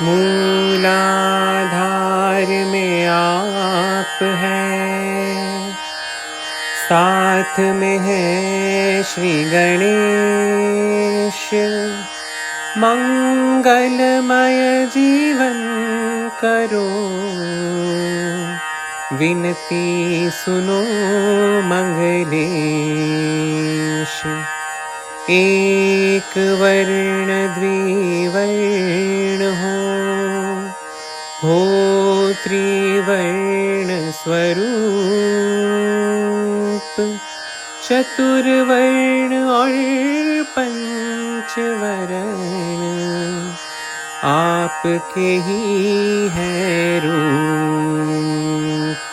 मूलाधार में आप हैं, साथ में है श्री गणेश। मंगलमय जीवन करो, विनती सुनो मंगलेश। एक वर्ण द्विवर्ण हो त्रिवर्ण स्वरूप। चतुर्वर्ण और पंचवर्ण आपके ही है रूप।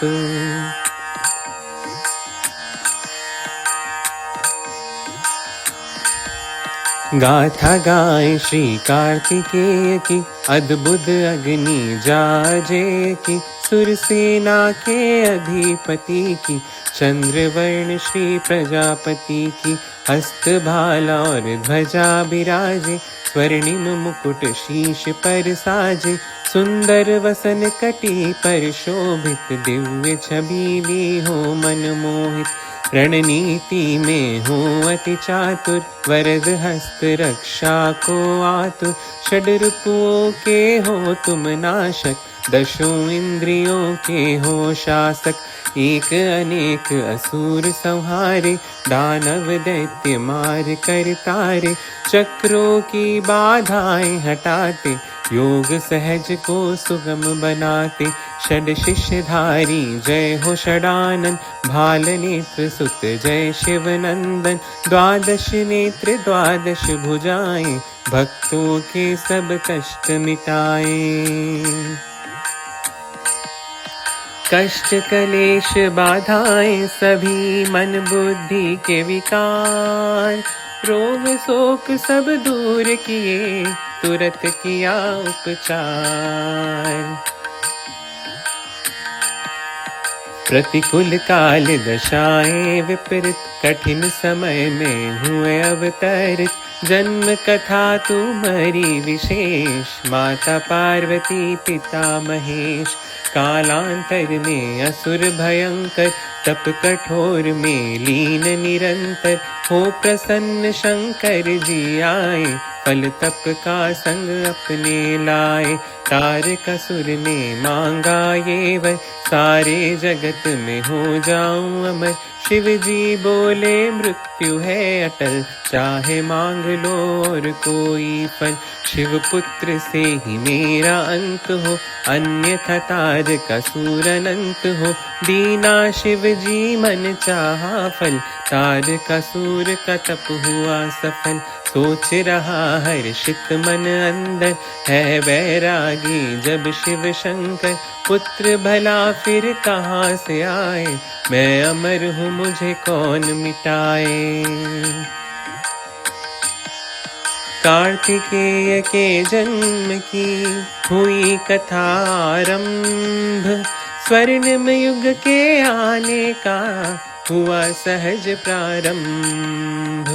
गाथा गाए श्री कार्तिकेय की, अद्भुत अग्नि जाजे की। सुरसेना के अधिपति की, चंद्रवर्ण श्री प्रजापति की। हस्त भाला और ध्वजा बिराजे, स्वर्णिम मुकुट शीश पर साजे। सुंदर वसन कटी पर शोभित, दिव्य छबीली हो मनमोहित। रणनीति में हो अति चातुर, वरद हस्त रक्षा को आतुर। षड्रिपुओं के हो तुम नाशक, दशों इंद्रियों के हो शासक। एक अनेक असुर संहारे, दानव दैत्य मार कर तारे। चक्रों की बाधाएं हटाते, योग सहज को सुगम बनाते। षड शिष्यधारी जय हो षडानन, भाल नेत्र सुत जय शिव नंदन। द्वादश नेत्र द्वादश भुजाएं, भक्तों के सब कष्ट मिटाए। कष्ट कलेश बाधाएं सभी, मन बुद्धि के विकार। रोग शोक सब दूर किए, तुरत किया उपचार। प्रतिकूल काल दशाएं विपरीत, कठिन समय में हुए अवतरित। जन्म कथा तुम्हारी विशेष, माता पार्वती पिता महेश। कालांतर में असुर भयंकर, तप कठोर में लीन निरंतर। हो प्रसन्न शंकर जी आए, फल तप का संग अपने लाए। तारक असुर ने मांगा ये वर, सारे जगत में हो जाऊं अमर। शिव जी बोले मृत्यु है अटल, चाहे मांग लो और कोई फल। शिव पुत्र से ही मेरा अंत हो, अन्यथा तारक असुर अनंत हो। दीना शिव जी मन चाहा फल, तारक असुर का तप हुआ सफल। सोच रहा हर्षित मन अंदर, है वैरागी जब शिव शंकर। पुत्र भला फिर कहाँ से आए, मैं अमर हूँ मुझे कौन मिटाए। कार्तिकेय के जन्म की हुई कथा आरंभ, स्वर्णिम युग के आने का हुआ सहज प्रारंभ।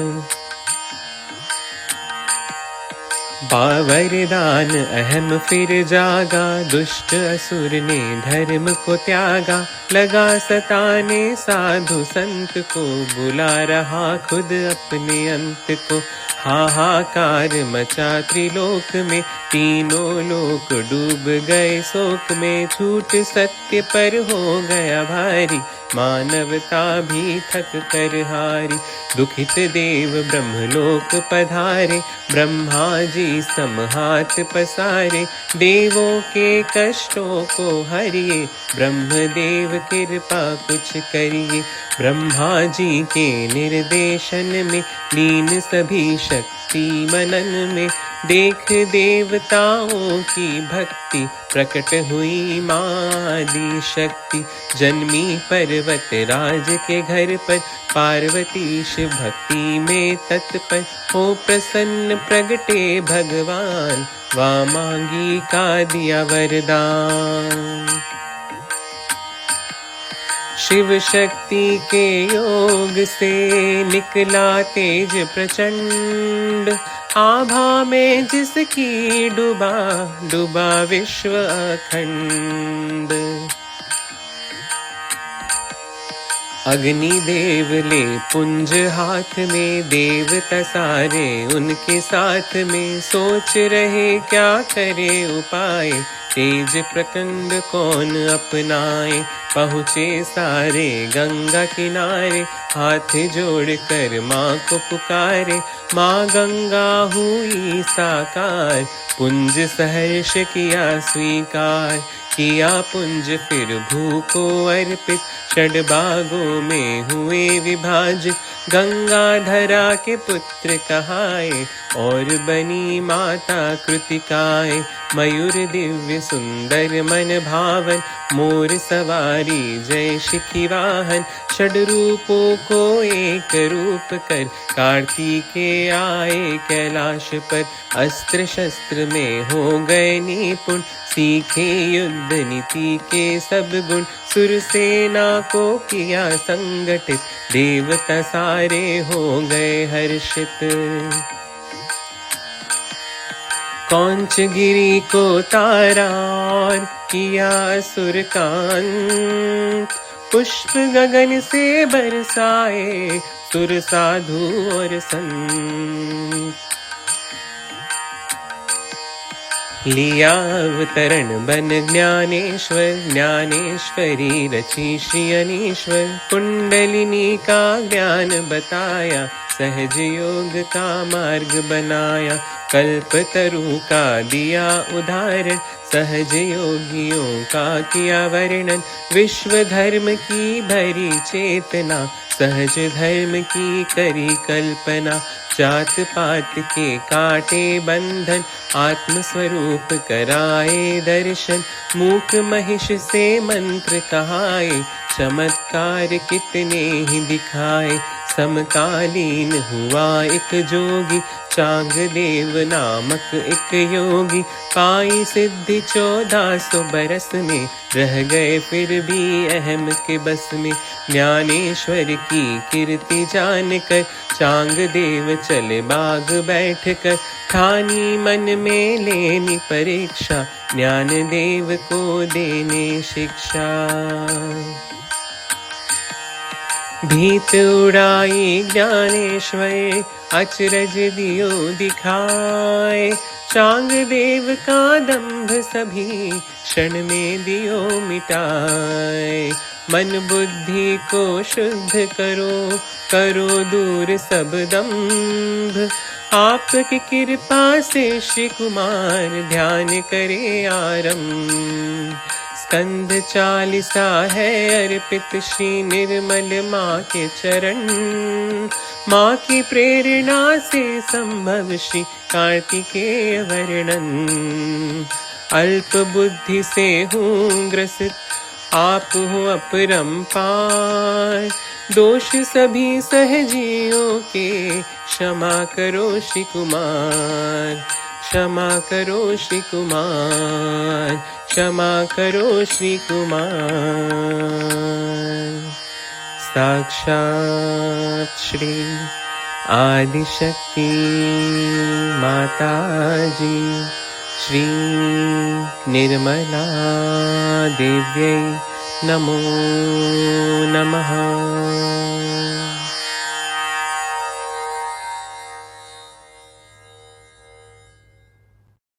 वरदान अहम फिर जागा, दुष्ट असुर ने धर्म को त्यागा। लगा सताने साधु संत को, बुला रहा खुद अपने अंत को। हाहाकार मचा त्रिलोक में, तीनों लोक डूब गए शोक में। झूठ सत्य पर हो गया भारी, मानवता भी थक कर हारी। दुखित देव ब्रह्मलोक पधारे, ब्रह्मा जी सम हाथ पसारे। देवों के कष्टों को हरिए, ब्रह्मदेव कृपा कुछ करिए। ब्रह्मा जी के निर्देशन में, लीन सभी शक्ति मनन में। देख देवताओं की भक्ति, प्रकट हुई मादी शक्ति। जन्मी पर्वत राज के घर पर, पार्वतीश भक्ति में तत्पर। हो प्रसन्न प्रगटे भगवान, वा मांगी का दिया वरदान। शिव शक्ति के योग से निकला तेज प्रचंड, आभा में जिसकी डूबा डूबा विश्व अखंड। अग्नि देव ले पुंज हाथ में, देवता सारे उनके साथ में, सोच रहे क्या करे उपाय, तेज प्रचंड कौन अपनाए। पहुँचे सारे गंगा किनारे, हाथ जोड़ कर माँ को पुकारे। माँ गंगा हुई साकार, पुंज सहर्ष किया स्वीकार। किया पुंज फिर भू को अर्पित, षडभागों में हुए विभाजित। गंगा धरा के पुत्र कहाए, और बनी माता कृतिकाए। मयूर दिव्य सुंदर मन भावन, मोर सवारी जय शिखी वाहन। षड रूपों को एक रूप कर, कार्तिकेय आए कैलाश पर। अस्त्र शस्त्र में हो गए निपुण, सीखे युद्ध नीति के सब गुण। सुर सेना को किया संगठित, देवता सारे हो गए हर्षित। कौंच गिरी को तारा और किया असुर का अंत। पुष्प गगन से बरसाए, सुर साधु और संत। लिया अवतरण बन ज्ञानेश्वर, ज्ञानेश्वरी रची श्री अनीश्वर। कुंडलिनी का ज्ञान बताया, सहज योग का मार्ग बनाया। कल्पतरु का दिया उदाहरण, सहज योगियों का किया वर्णन। विश्व धर्म की भरी चेतना, सहज धर्म की करी कल्पना। जात पात के काटे बंधन, आत्म स्वरूप कराए दर्शन। मूक महिष से मंत्र कहाए, चमत्कार कितने ही दिखाए। समकालीन हुआ एक जोगी, चांग देव नामक एक योगी। पाई सिद्धि 1400 बरस में, रह गए फिर भी अहम के बस में। ज्ञानेश्वर की कीर्ति जानकर, चांग देव चले बाग बैठ कर। ठानी मन में लेनी परीक्षा, ज्ञान देव को देने शिक्षा। भीत उड़ाई ज्ञानेश्वर, अचरज दियो दिखाए। चांग देव का दंभ सभी, क्षण में दियो मिटाए। मन बुद्धि को शुद्ध करो, करो दूर सब दंभ। आपकी कृपा से श्री कुमार, ध्यान करे आरंभ। स्कंद 40 है अर्पित, श्री निर्मल माँ के चरण। माँ की प्रेरणा से संभव श्री कार्तिकेय वर्णन। अल्प बुद्धि से हूँ ग्रसित, आप हो अपरंपार। दोष सभी सहजियों के, क्षमा करो श्री कुमार। क्षमा करो श्री कुमार, क्षमा करो श्री कुमार। साक्षात श्री आदिशक्ति माता जी, श्री निर्मला देव्यै नमो नमः।